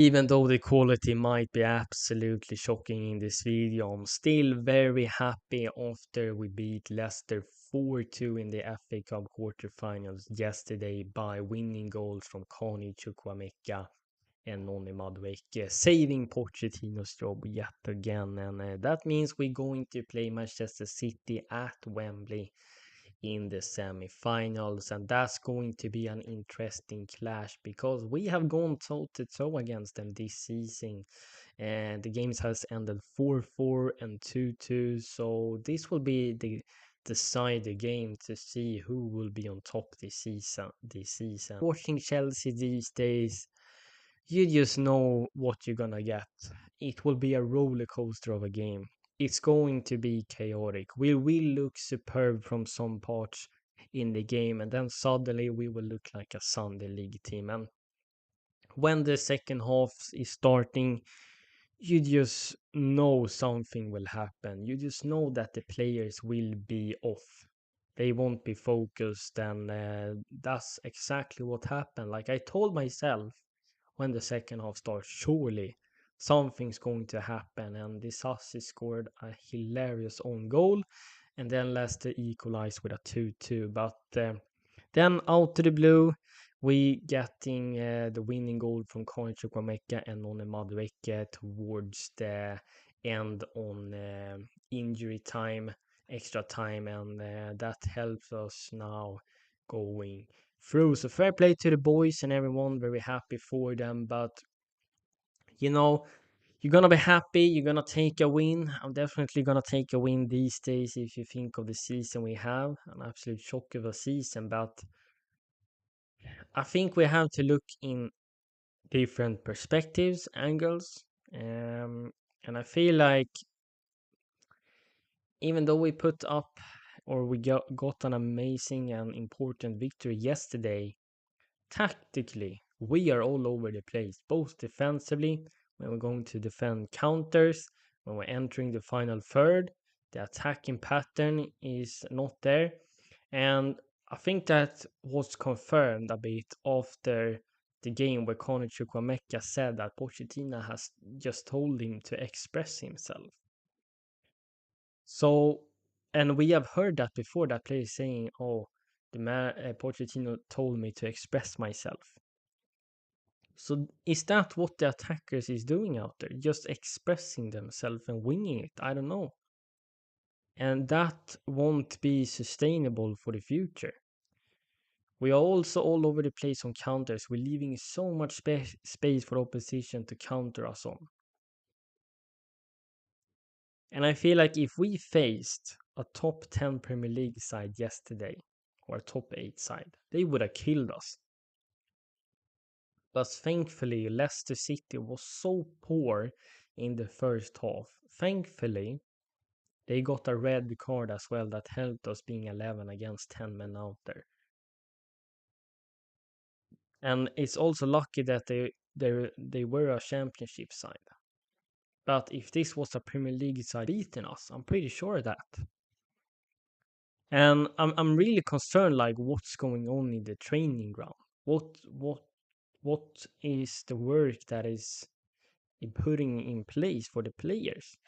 Even though the quality might be absolutely shocking in this video, I'm still very happy after we beat Leicester 4-2 in the FA Cup quarterfinals yesterday by winning goals from Carney, and Madueke, saving Pochettino's job yet again. And that means we're going to play Manchester City at Wembley in the semi-finals, and that's going to be an interesting clash because we have gone toe to toe against them this season, and the games has ended 4-4 and 2-2. So this will be the decide game to see who will be on top this season. Watching Chelsea these days, you just know what you're gonna get. It will be a roller coaster of a game. It's going to be chaotic. We will look superb from some parts in the game, and then suddenly we will look like a Sunday League team. And when the second half is starting, you just know something will happen. You just know that the players will be off. They won't be focused, and that's exactly what happened. Like I told myself when the second half starts, surely something's going to happen. And this Disasi scored a hilarious own goal, and then Leicester equalized with a 2-2. But then out to the blue, we getting the winning goal from Carney and on Madueke towards the end on injury time, extra time, and that helps us now going through. So fair play to the boys and everyone, very happy for them. But you know, you're gonna be happy, you're gonna take a win. I'm definitely gonna take a win these days if you think of the season we have. An absolute shock of a season, but I think we have to look in different perspectives, angles. And I feel like even though we put up or we got an amazing and important victory yesterday, tactically, we are all over the place, both defensively, when we're going to defend counters, when we're entering the final third, the attacking pattern is not there. And I think that was confirmed a bit after the game where Carney said that Pochettino has just told him to express himself. So, and we have heard that before, that player saying, "Oh, the man Pochettino told me to express myself." So is that what the attackers is doing out there? Just expressing themselves and winging it? I don't know. And that won't be sustainable for the future. We are also all over the place on counters. We're leaving so much space for opposition to counter us on. And I feel like if we faced a top 10 Premier League side yesterday, or a top 8 side, they would have killed us. But thankfully, Leicester City was so poor in the first half. Thankfully, they got a red card as well that helped us being 11 against 10 men out there. And it's also lucky that they were a championship side. But if this was a Premier League side beating us, I'm pretty sure of that. And I'm really concerned, like what's going on in the training ground. What is the work that is putting in place for the players?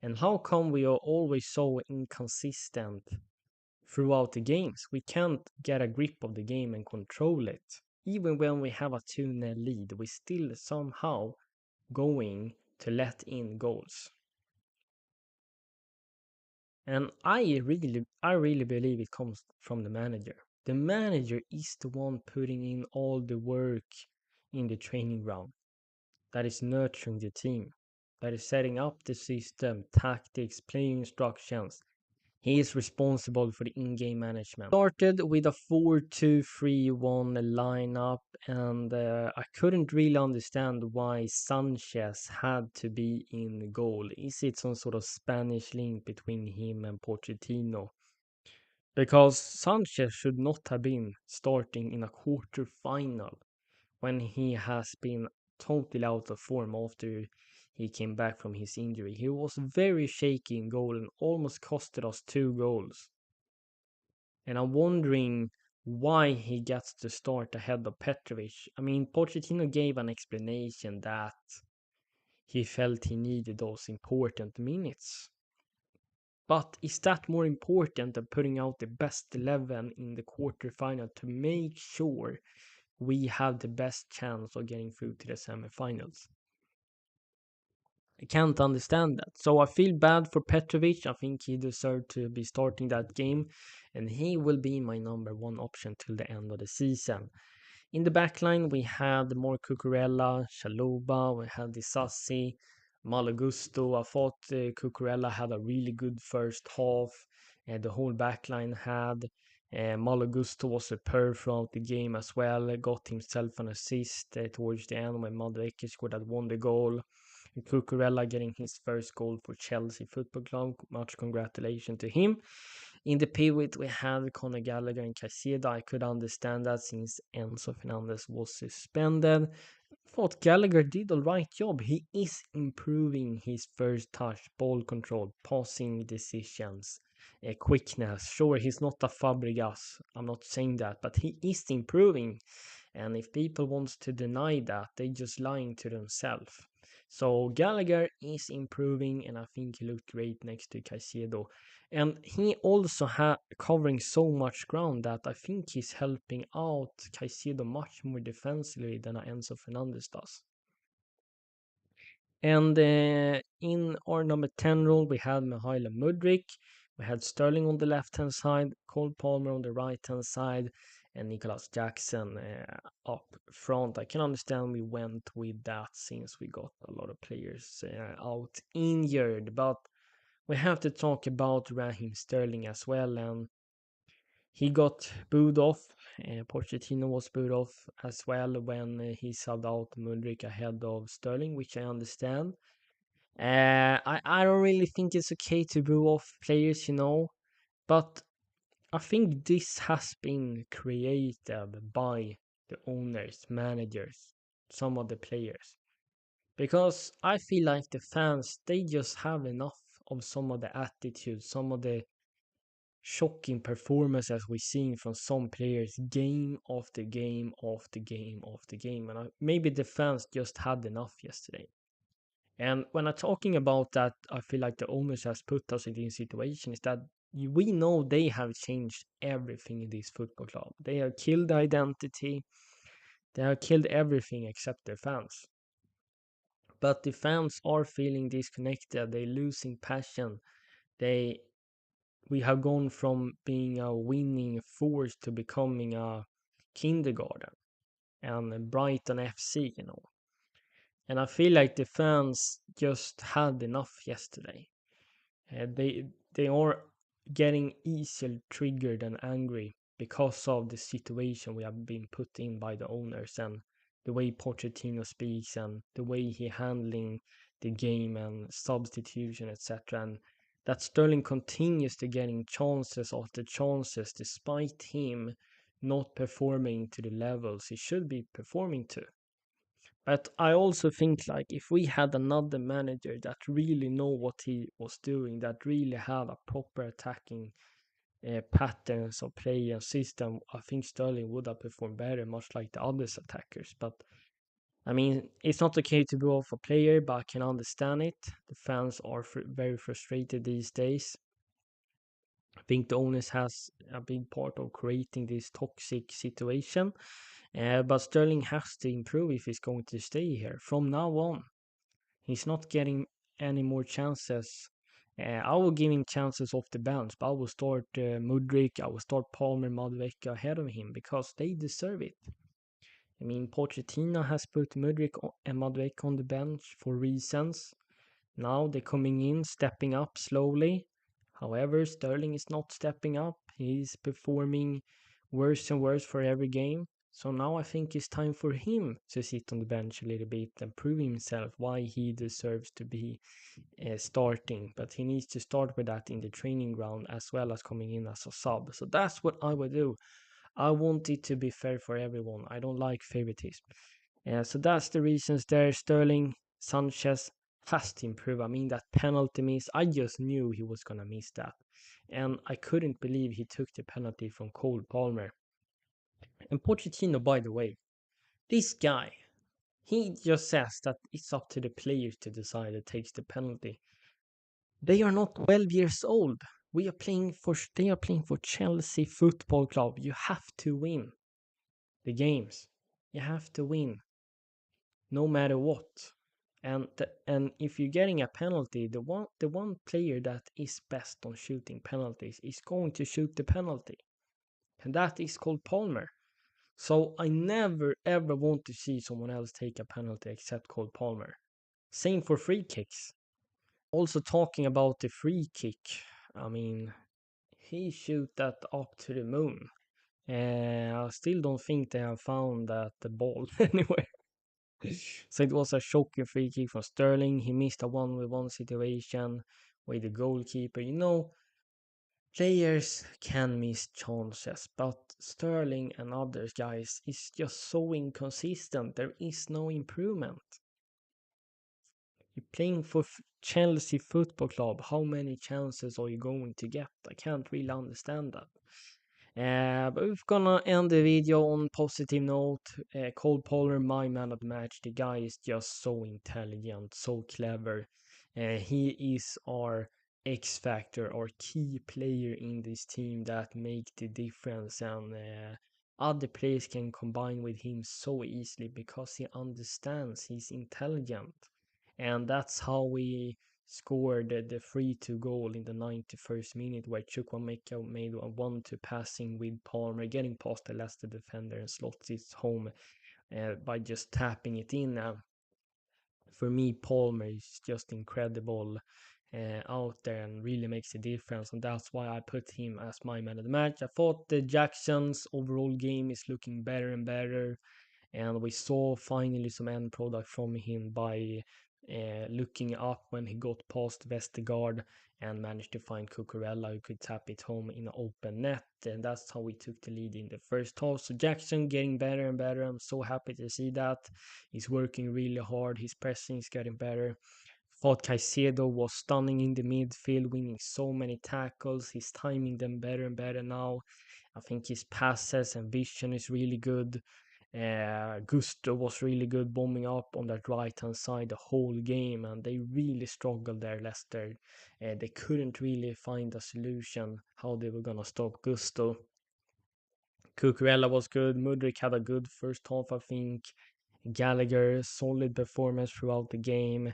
And how come we are always so inconsistent throughout the games? We can't get a grip of the game and control it. Even when we have a 2-0 lead, we still somehow going to let in goals. And I really believe it comes from the manager. The manager is the one putting in all the work in the training ground, that is nurturing the team, that is setting up the system, tactics, playing instructions. He is responsible for the in-game management. Started with a 4-2-3-1 lineup, and I couldn't really understand why Sanchez had to be in goal. Is it some sort of Spanish link between him and Pochettino? Because Sanchez should not have been starting in a quarter final when he has been totally out of form after he came back from his injury. He was very shaky in goal and almost costed us 2 goals. And I'm wondering why he gets to start ahead of Petrovic. I mean, Pochettino gave an explanation that he felt he needed those important minutes. But is that more important than putting out the best 11 in the quarterfinal to make sure we have the best chance of getting through to the semifinals? I can't understand that. So I feel bad for Petrovic. I think he deserved to be starting that game, and he will be my number one option till the end of the season. In the backline, we had more Cucurella, Chaluba, we had Disassi, Malagusto. I thought Cucurella had a really good first half. The whole backline had. Malagusto was superb throughout the game as well. Got himself an assist towards the end when Madueke scored that won the goal. Cucurella getting his first goal for Chelsea Football Club. Much congratulations to him. In the pivot, we had Conor Gallagher and Caicedo. I could understand that since Enzo Fernandez was suspended. Thought Gallagher did a right job. He is improving his first touch, ball control, passing decisions, quickness. Sure, he's not a Fabregas. I'm not saying that, but he is improving. And if people wants to deny that, they just lying to themselves. So Gallagher is improving, and I think he looked great next to Caicedo. And he also covering so much ground that I think he's helping out Caicedo much more defensively than Enzo Fernandez does. And in our number 10 role, we had Mihailo Mudryk, we had Sterling on the left-hand side, Cole Palmer on the right-hand side, and Nicholas Jackson up front. I can understand we went with that since we got a lot of players out injured, but we have to talk about Raheem Sterling as well, and he got booed off. Pochettino was booed off as well when he subbed out Mudryk ahead of Sterling, which I understand. I don't really think it's okay to boo off players, but I think this has been created by the owners, managers, some of the players. Because I feel like the fans, they just have enough of some of the attitudes, some of the shocking performances we've seen from some players game after game after game after game. And maybe the fans just had enough yesterday. And when I'm talking about that, I feel like the owners has put us in this situation is that we know they have changed everything in this football club. They have killed the identity. They have killed everything except their fans. But the fans are feeling disconnected. They're losing passion. We have gone from being a winning force to becoming a kindergarten and Brighton FC. And I feel like the fans just had enough yesterday. They are getting easily triggered and angry because of the situation we have been put in by the owners and the way Pochettino speaks and the way he handling the game and substitution, etc. And that Sterling continues to getting chances after chances despite him not performing to the levels he should be performing to. But I also think like if we had another manager that really know what he was doing, that really had a proper attacking patterns of play and system, I think Sterling would have performed better, much like the others attackers. But I mean, it's not okay to go off a player, but I can understand it. The fans are very frustrated these days. I think the owners has a big part of creating this toxic situation. But Sterling has to improve if he's going to stay here. From now on, he's not getting any more chances. I will give him chances off the bench, but I will start Mudryk, I will start Palmer, Madueke ahead of him because they deserve it. I mean, Pochettino has put Mudryk and Madueke on the bench for reasons. Now they're coming in, stepping up slowly. However, Sterling is not stepping up. He's performing worse and worse for every game. So now I think it's time for him to sit on the bench a little bit and prove himself why he deserves to be starting. But he needs to start with that in the training ground as well as coming in as a sub. So that's what I would do. I want it to be fair for everyone. I don't like favoritism. So that's the reasons there. Sterling, Sanchez has to improve. I mean, that penalty miss, I just knew he was going to miss that. And I couldn't believe he took the penalty from Cole Palmer. And Pochettino, by the way, this guy, he just says that it's up to the players to decide who takes the penalty. They are not 12 years old. They are playing for Chelsea Football Club. You have to win the games. You have to win no matter what. And if you're getting a penalty, the one player that is best on shooting penalties is going to shoot the penalty. And that is called Palmer. So I never ever want to see someone else take a penalty except Cole Palmer. Same for free kicks. Also talking about the free kick, I mean, he shoot that up to the moon. I still don't think they have found that the ball anywhere. So it was a shocking free kick from Sterling. He missed a 1v1 situation with the goalkeeper. You know, players can miss chances, but Sterling and others guys is just so inconsistent. There is no improvement. You're playing for Chelsea Football Club. How many chances are you going to get? I can't really understand that. But we're gonna end the video on positive note. Cole Palmer, my man of the match. The guy is just so intelligent, so clever. He is our X factor, our key player in this team that make the difference, and other players can combine with him so easily because he understands. He's intelligent, and that's how we scored the 3-2 goal in the 91st minute, where Chukwuemeka made a 1-2 passing with Palmer getting past the Leicester defender and slots it home by just tapping it in. For me, Palmer is just incredible out there and really makes a difference, and that's why I put him as my man of the match. I thought the Jackson's overall game is looking better and better, and we saw finally some end product from him by looking up when he got past Vestergaard and managed to find Cucurella who could tap it home in an open net, and that's how we took the lead in the first half. So Jackson getting better and better. I'm so happy to see that. He's working really hard. His pressing is getting better. Thought Caicedo was stunning in the midfield, winning so many tackles. He's timing them better and better now. I think his passes and vision is really good. Gusto was really good bombing up on that right hand side the whole game, and they really struggled there, Leicester. They couldn't really find a solution how they were gonna stop Gusto. Cucurella was good. Mudryk had a good first half, I think. Gallagher, solid performance throughout the game.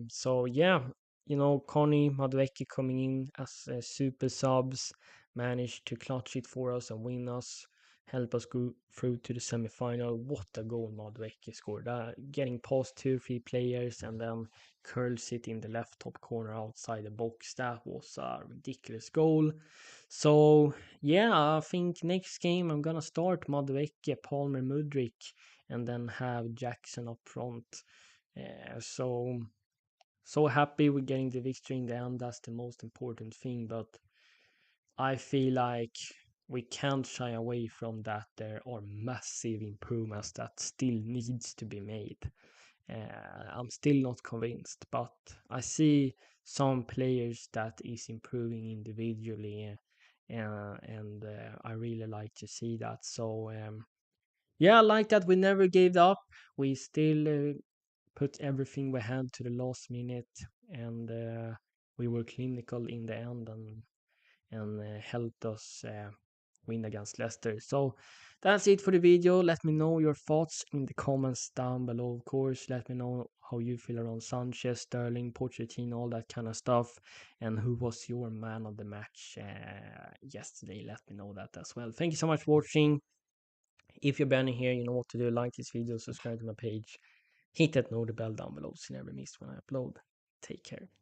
So yeah, you know, Carney, Madueke coming in as super subs, managed to clutch it for us and win us, help us go through to the semi-final. What a goal Madueke scored! Getting past 2-3 players and then curls it in the left top corner outside the box. That was a ridiculous goal. So yeah, I think next game I'm gonna start Madueke, Palmer, Mudryk, and then have Jackson up front. So happy with getting the victory in the end. That's the most important thing. But I feel like we can't shy away from that. There are massive improvements that still needs to be made. I'm still not convinced, but I see some players that is improving individually, and I really like to see that. So yeah, I like that we never gave up. We still put everything we had to the last minute, and we were clinical in the end, and helped us win against Leicester. So that's it for the video. Let me know your thoughts in the comments down below. Of course, let me know how you feel around Sanchez, Sterling, Pochettino, all that kind of stuff, and who was your man of the match yesterday. Let me know that as well. Thank you so much for watching. If you're banning here, you know what to do. Like this video, subscribe to my page, hit that notification bell down below so you never miss when I upload. Take care.